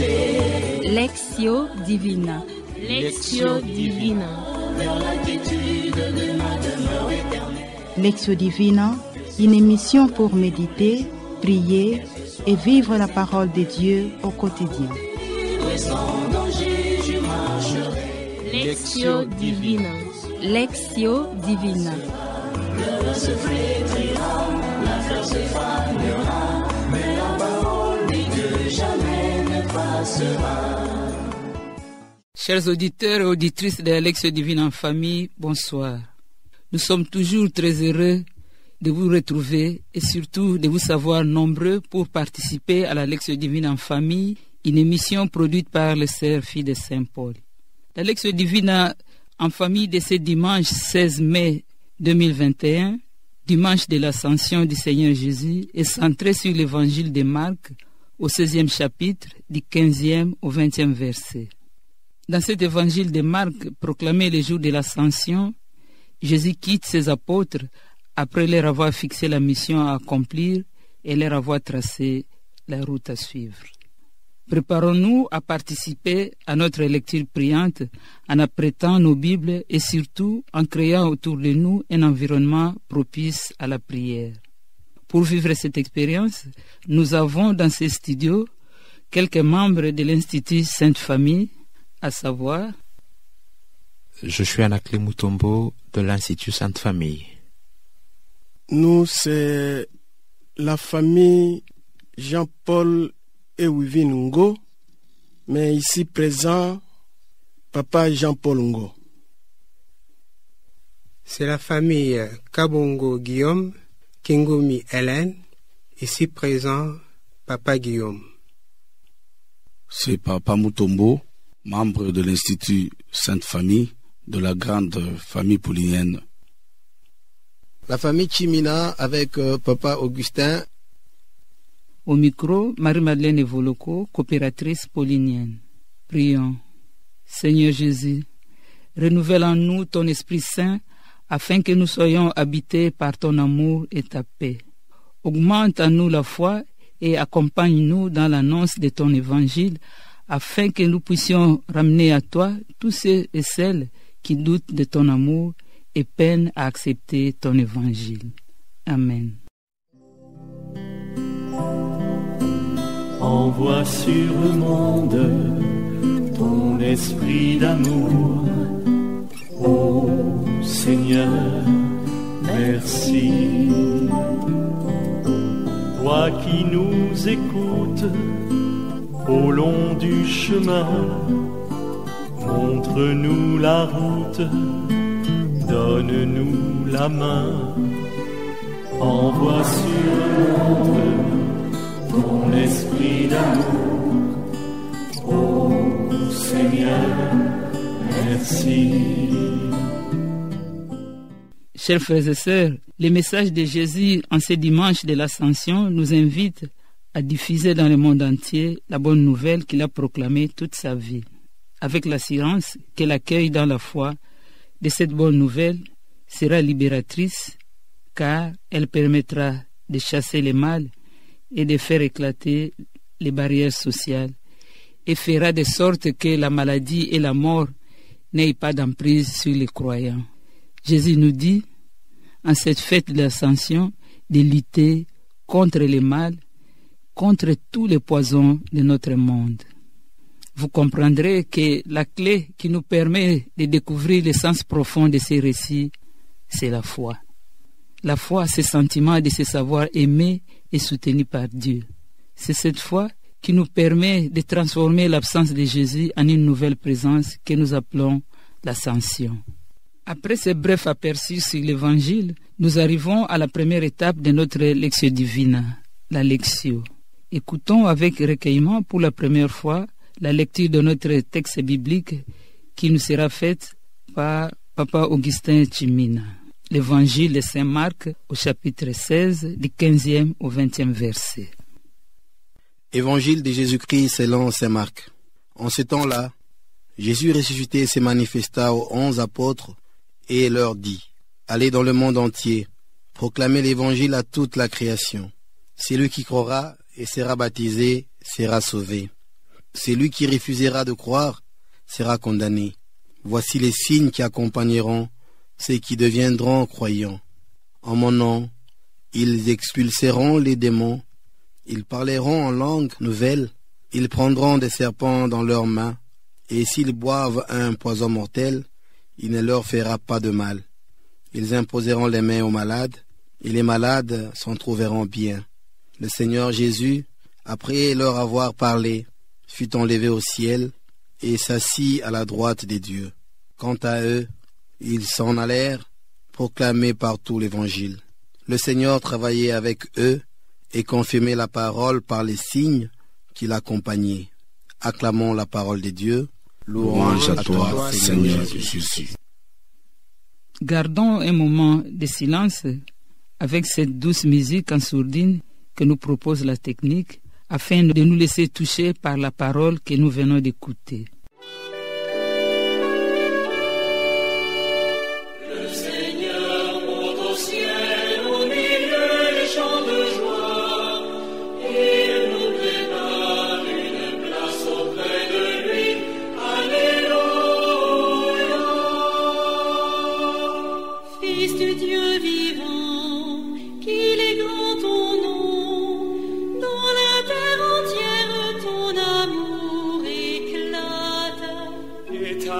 Lectio Divina. Lectio Divina. Lectio Divina, une émission pour méditer, prier et vivre la parole de Dieu au quotidien. Lectio Divina. Lectio Divina. Chers auditeurs et auditrices de la Lectio Divina en famille, bonsoir. Nous sommes toujours très heureux de vous retrouver et surtout de vous savoir nombreux pour participer à la Lectio Divina en famille, une émission produite par les sœurs filles de Saint-Paul. La Lectio Divina en famille de ce dimanche 16 mai 2021, dimanche de l'Ascension du Seigneur Jésus, est centrée sur l'évangile de Marc au 16e chapitre, du 15e au 20e verset. Dans cet évangile de Marc, proclamé le jour de l'Ascension, Jésus quitte ses apôtres après leur avoir fixé la mission à accomplir et leur avoir tracé la route à suivre. Préparons-nous à participer à notre lecture priante en apprêtant nos Bibles et surtout en créant autour de nous un environnement propice à la prière. Pour vivre cette expérience, nous avons dans ces studios quelques membres de l'Institut Sainte Famille, à savoir... Je suis Anakle Mutombo de l'Institut Sainte Famille. Nous, c'est la famille Jean-Paul et Wivine Ngo, mais ici présent, Papa Jean-Paul Ngo. C'est la famille Kabongo Guillaume, Kingomi Hélène, ici présent, Papa Guillaume. C'est Papa Mutombo, membre de l'Institut Sainte Famille, de la grande famille paulinienne. La famille Chimina avec Papa Augustin. Au micro, Marie-Madeleine Evoloko, coopératrice paulinienne. Prions. Seigneur Jésus, renouvelle en nous ton Esprit Saint afin que nous soyons habités par ton amour et ta paix. Augmente en nous la foi et accompagne-nous dans l'annonce de ton évangile afin que nous puissions ramener à toi tous ceux et celles qui doutent de ton amour et peinent à accepter ton évangile. Amen. Envoie sur le monde ton esprit d'amour. Ô Seigneur, merci. Toi qui nous écoutes au long du chemin, montre-nous la route, donne-nous la main. Envoie sur le monde ton esprit d'amour. Ô Seigneur, merci. Chers frères et sœurs, les messages de Jésus en ce dimanche de l'Ascension nous invitent à diffuser dans le monde entier la bonne nouvelle qu'il a proclamée toute sa vie, avec l'assurance que l'accueil dans la foi de cette bonne nouvelle sera libératrice, car elle permettra de chasser le mal et de faire éclater les barrières sociales, et fera de sorte que la maladie et la mort n'aient pas d'emprise sur les croyants. Jésus nous dit, en cette fête de l'Ascension, de lutter contre le mal, contre tous les poisons de notre monde. Vous comprendrez que la clé qui nous permet de découvrir le sens profond de ces récits, c'est la foi. La foi, c'est ce sentiment de se savoir aimé et soutenu par Dieu. C'est cette foi qui nous permet de transformer l'absence de Jésus en une nouvelle présence que nous appelons l'Ascension. Après ce bref aperçu sur l'Évangile, nous arrivons à la première étape de notre Lectio Divina, la Lectio. Écoutons avec recueillement pour la première fois la lecture de notre texte biblique qui nous sera faite par Papa Augustin Chimina. L'Évangile de Saint Marc au chapitre 16, du 15e au 20e verset. Évangile de Jésus-Christ selon Saint Marc. En ce temps-là, Jésus ressuscité se manifesta aux 11 apôtres et leur dit, « Allez dans le monde entier, proclamez l'Évangile à toute la création. Celui qui croira et sera baptisé sera sauvé, Celui qui refusera de croire sera condamné. Voici les signes qui accompagneront ceux qui deviendront croyants. En mon nom, ils expulseront les démons, ils parleront en langue nouvelle, ils prendront des serpents dans leurs mains, et s'ils boivent un poison mortel, il ne leur fera pas de mal. Ils imposeront les mains aux malades, et les malades s'en trouveront bien. Le Seigneur Jésus, après leur avoir parlé, fut enlevé au ciel et s'assit à la droite des dieux. Quant à eux, ils s'en allèrent proclamer partout l'Évangile. Le Seigneur travaillait avec eux et confirmait la parole par les signes qui l'accompagnaient. Acclamons la parole de Dieu. Louange à toi, Seigneur Jésus. Gardons un moment de silence avec cette douce musique en sourdine que nous propose la technique, afin de nous laisser toucher par la parole que nous venons d'écouter.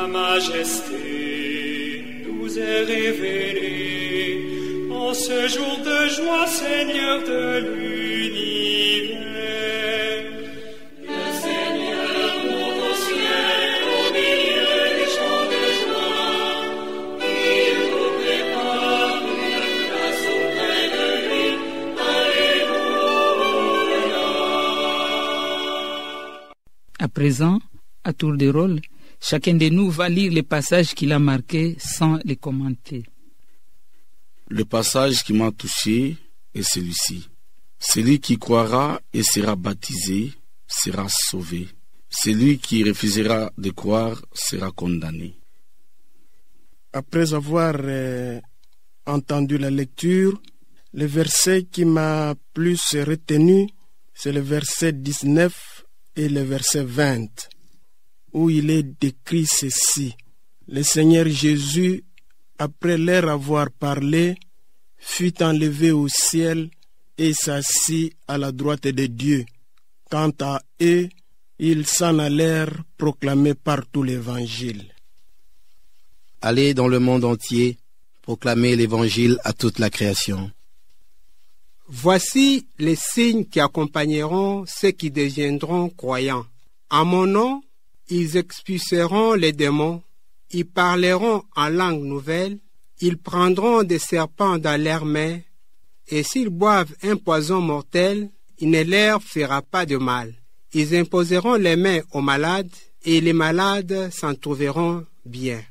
Majesté nous est révélée en ce jour de joie, Seigneur de l'univers. Le Seigneur monte au ciel au milieu des chants de joie. Il nous prépare une place auprès de lui. Alléluia. À présent, à tour de rôle, chacun de nous va lire les passages qu'il a marqués sans les commenter. Le passage qui m'a touché est celui-ci. Celui qui croira et sera baptisé sera sauvé. Celui qui refusera de croire sera condamné. Après avoir entendu la lecture, le verset qui m'a plus retenu, c'est le verset 19 et le verset 20. Où il est décrit ceci. Le Seigneur Jésus, après leur avoir parlé, fut enlevé au ciel et s'assit à la droite de Dieu. Quant à eux, ils s'en allèrent proclamer partout l'Évangile. Allez dans le monde entier, proclamer l'Évangile à toute la création. Voici les signes qui accompagneront ceux qui deviendront croyants. En mon nom, ils expulseront les démons, ils parleront en langue nouvelle, ils prendront des serpents dans leurs mains, et s'ils boivent un poison mortel, il ne leur fera pas de mal. Ils imposeront les mains aux malades, et les malades s'en trouveront bien.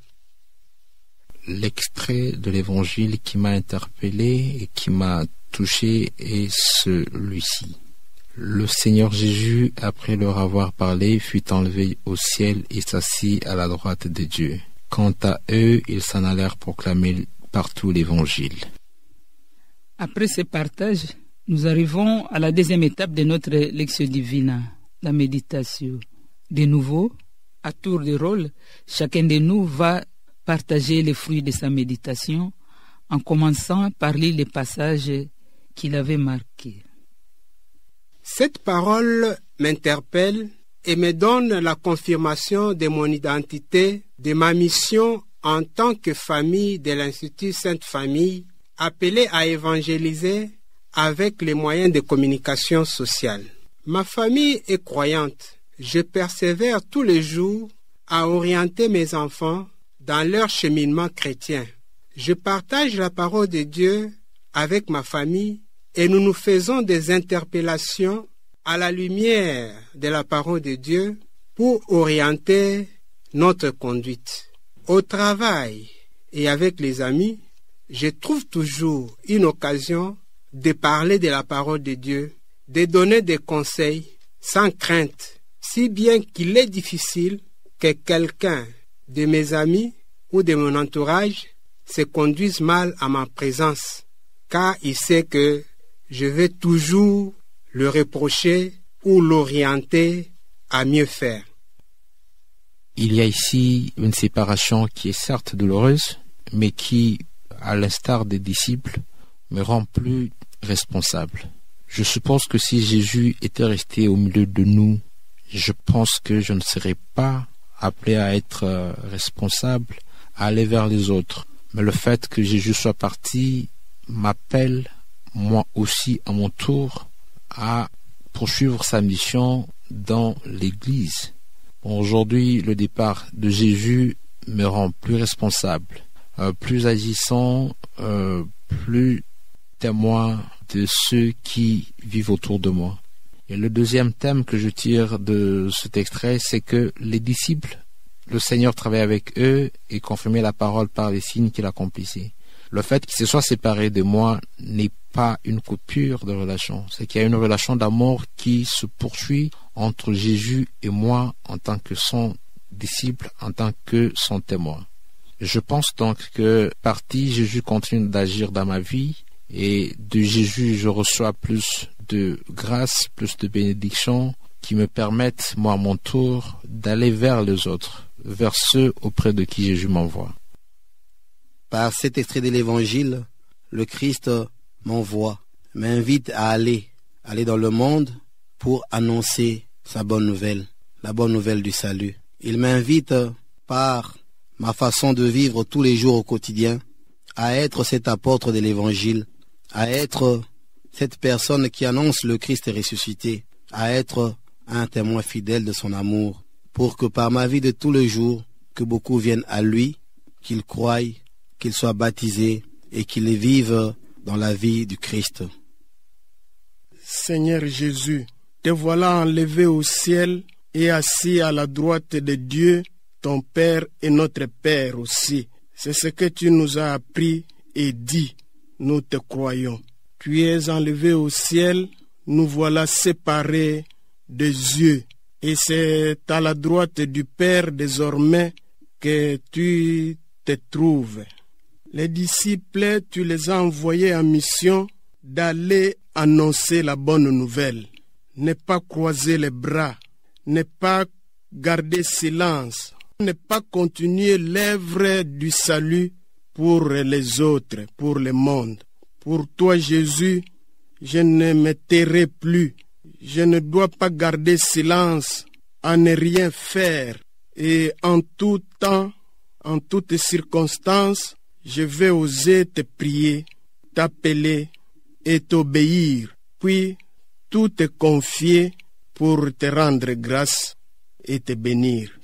L'extrait de l'Évangile qui m'a interpellé et qui m'a touché est celui-ci. Le Seigneur Jésus, après leur avoir parlé, fut enlevé au ciel et s'assit à la droite de Dieu. Quant à eux, ils s'en allèrent proclamer partout l'Évangile. Après ce partage, nous arrivons à la deuxième étape de notre Lectio Divina, la méditation. De nouveau, à tour de rôle, chacun de nous va partager les fruits de sa méditation en commençant par lire les passages qu'il avait marqués. Cette parole m'interpelle et me donne la confirmation de mon identité, de ma mission en tant que famille de l'Institut Sainte Famille, appelée à évangéliser avec les moyens de communication sociale. Ma famille est croyante. Je persévère tous les jours à orienter mes enfants dans leur cheminement chrétien. Je partage la parole de Dieu avec ma famille et nous nous faisons des interpellations à la lumière de la parole de Dieu pour orienter notre conduite. Au travail et avec les amis, je trouve toujours une occasion de parler de la parole de Dieu, de donner des conseils sans crainte, si bien qu'il est difficile que quelqu'un de mes amis ou de mon entourage se conduise mal à ma présence, car il sait que je vais toujours le reprocher ou l'orienter à mieux faire. Il y a ici une séparation qui est certes douloureuse, mais qui, à l'instar des disciples, me rend plus responsable. Je suppose que si Jésus était resté au milieu de nous, je pense que je ne serais pas appelé à être responsable, à aller vers les autres. Mais le fait que Jésus soit parti m'appelle, moi aussi, à mon tour, à poursuivre sa mission dans l'Église. Aujourd'hui, le départ de Jésus me rend plus responsable, plus agissant, plus témoin de ceux qui vivent autour de moi. Et le deuxième thème que je tire de cet extrait, c'est que les disciples, le Seigneur travaillait avec eux et confirmait la parole par les signes qu'il accomplissait. Le fait qu'ils se soient séparés de moi n'est pas une coupure de relation. C'est qu'il y a une relation d'amour qui se poursuit entre Jésus et moi en tant que son disciple, en tant que son témoin. Je pense donc que parti, Jésus continue d'agir dans ma vie et de Jésus, je reçois plus de grâce, plus de bénédictions qui me permettent, moi à mon tour, d'aller vers les autres, vers ceux auprès de qui Jésus m'envoie. Par cet extrait de l'Évangile, le Christ m'envoie, m'invite à aller dans le monde pour annoncer sa bonne nouvelle, la bonne nouvelle du salut. Il m'invite par ma façon de vivre tous les jours au quotidien à être cet apôtre de l'Évangile, à être cette personne qui annonce le Christ ressuscité, à être un témoin fidèle de son amour, pour que par ma vie de tous les jours, que beaucoup viennent à lui, qu'ils croient, qu'ils soient baptisés et qu'ils vivent dans la vie du Christ. Seigneur Jésus, te voilà enlevé au ciel et assis à la droite de Dieu, ton Père et notre Père aussi. C'est ce que tu nous as appris et dit. Nous te croyons. Tu es enlevé au ciel, nous voilà séparés des yeux. Et c'est à la droite du Père désormais que tu te trouves. Les disciples, tu les as envoyés en mission d'aller annoncer la bonne nouvelle. Ne pas croiser les bras, ne pas garder silence, ne pas continuer l'œuvre du salut pour les autres, pour le monde. Pour toi, Jésus, je ne me tairai plus. Je ne dois pas garder silence, à ne rien faire. Et en tout temps, en toutes circonstances, je vais oser te prier, t'appeler et t'obéir, puis tout te confier pour te rendre grâce et te bénir.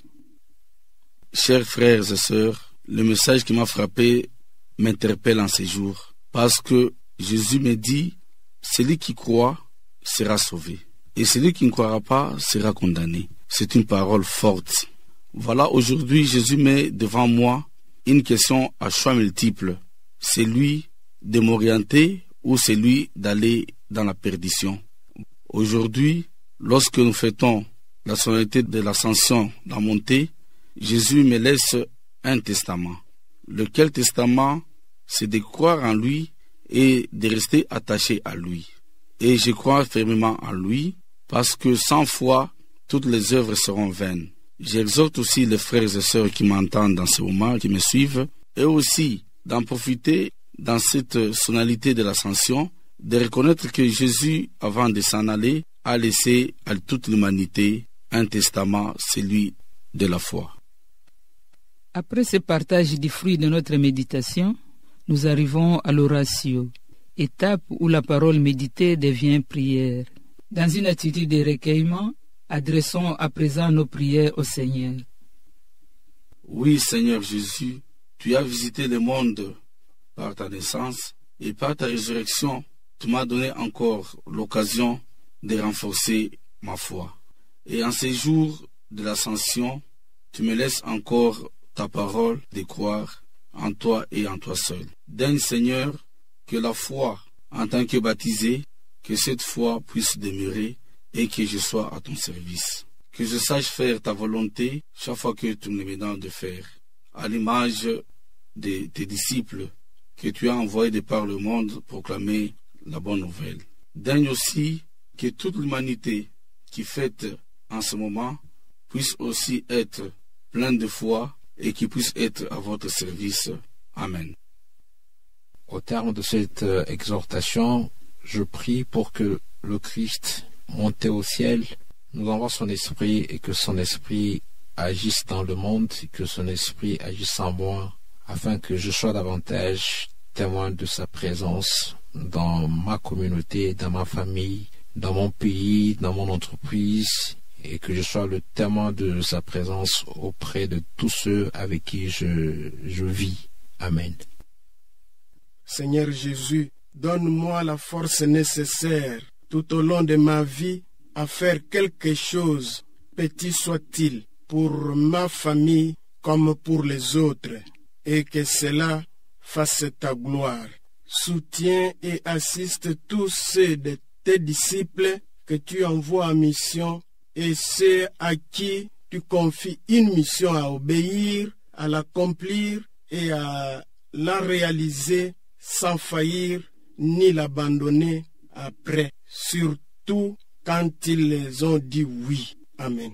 Chers frères et sœurs, le message qui m'a frappé m'interpelle en ces jours, parce que Jésus me dit, celui qui croit sera sauvé, et celui qui ne croira pas sera condamné. C'est une parole forte. Voilà, aujourd'hui, Jésus met devant moi une question à choix multiples. C'est lui de m'orienter ou c'est lui d'aller dans la perdition. Aujourd'hui, lorsque nous fêtons la solennité de l'ascension, la montée, Jésus me laisse un testament. Lequel testament? C'est de croire en lui et de rester attaché à lui. Et je crois fermement en lui parce que sans foi, toutes les œuvres seront vaines. J'exhorte aussi les frères et sœurs qui m'entendent dans ce moment, qui me suivent, et aussi d'en profiter dans cette solennité de l'ascension, de reconnaître que Jésus, avant de s'en aller, a laissé à toute l'humanité un testament, celui de la foi. Après ce partage du fruit de notre méditation, nous arrivons à l'oratio, étape où la parole méditée devient prière. Dans une attitude de recueillement, adressons à présent nos prières au Seigneur. Oui, Seigneur Jésus, tu as visité le monde par ta naissance et par ta résurrection, tu m'as donné encore l'occasion de renforcer ma foi. Et en ces jours de l'ascension, tu me laisses encore ta parole de croire en toi et en toi seul. Daigne, Seigneur, que la foi, en tant que baptisé, que cette foi puisse demeurer et que je sois à ton service. Que je sache faire ta volonté chaque fois que tu me demandes de faire, à l'image de tes disciples que tu as envoyés de par le monde proclamer la bonne nouvelle. Daigne aussi que toute l'humanité qui fête en ce moment puisse aussi être plein de foi et qui puisse être à votre service. Amen. Au terme de cette exhortation, je prie pour que le Christ, monté au ciel, nous envoie son esprit et que son esprit agisse dans le monde, et que son esprit agisse en moi, afin que je sois davantage témoin de sa présence dans ma communauté, dans ma famille, dans mon pays, dans mon entreprise, et que je sois le témoin de sa présence auprès de tous ceux avec qui je vis. Amen. Seigneur Jésus, donne-moi la force nécessaire tout au long de ma vie à faire quelque chose, petit soit-il, pour ma famille comme pour les autres, et que cela fasse ta gloire. Soutiens et assiste tous ceux de tes disciples que tu envoies en mission et ceux à qui tu confies une mission à obéir, à l'accomplir et à la réaliser sans faillir ni l'abandonner après, surtout quand ils ont dit oui. Amen.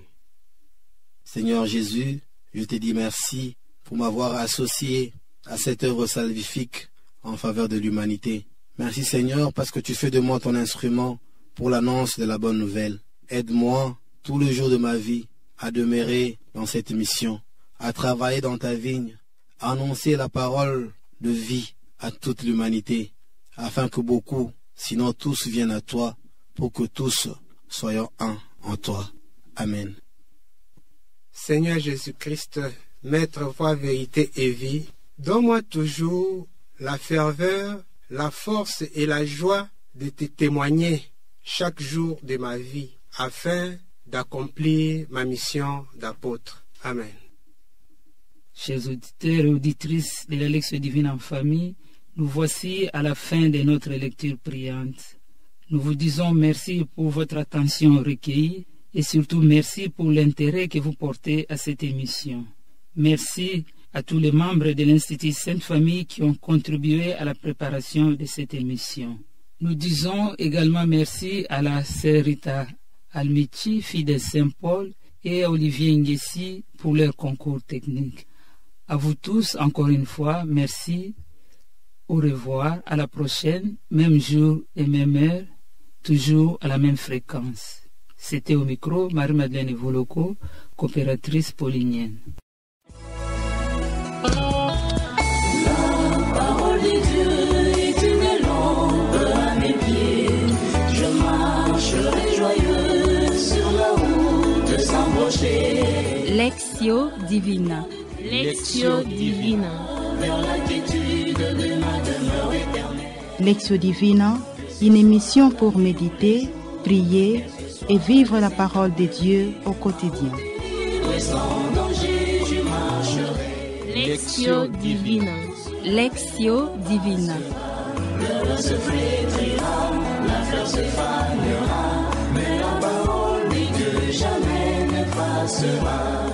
Seigneur Jésus, je te dis merci pour m'avoir associé à cette œuvre salvifique en faveur de l'humanité. Merci Seigneur parce que tu fais de moi ton instrument pour l'annonce de la bonne nouvelle. Aide-moi tous les jours de ma vie à demeurer dans cette mission, à travailler dans ta vigne, à annoncer la parole de vie à toute l'humanité, afin que beaucoup, sinon tous, viennent à toi, pour que tous soyons un en toi. Amen. Seigneur Jésus-Christ, Maître, voie, vérité et vie, donne-moi toujours la ferveur, la force et la joie de te témoigner chaque jour de ma vie, afin d'accomplir ma mission d'apôtre. Amen. Chers auditeurs et auditrices de la lecture divine en famille, nous voici à la fin de notre lecture priante. Nous vous disons merci pour votre attention recueillie et surtout merci pour l'intérêt que vous portez à cette émission. Merci à tous les membres de l'Institut Sainte Famille qui ont contribué à la préparation de cette émission. Nous disons également merci à la sœur Rita Almichi, fille de Saint-Paul, et à Olivier Nguessi pour leur concours technique. À vous tous, encore une fois, merci. Au revoir, à la prochaine, même jour et même heure, toujours à la même fréquence. C'était au micro Marie-Madeleine Evoloko, coopératrice paulinienne. La parole de Dieu est une lampe à mes pieds. Je marcherai joyeux sur la route sans broncher. Lectio Divina. Lectio Divina. Vers la quiétude de ma demeure éternelle. Lectio Divina, une émission pour méditer, prier et vivre la parole de Dieu au quotidien. Libre et sans danger, je marcherai. Lectio Divina. Lectio Divina. Le vent se flétrira, la fleur se fanera, mais la parole de Dieu jamais ne passera.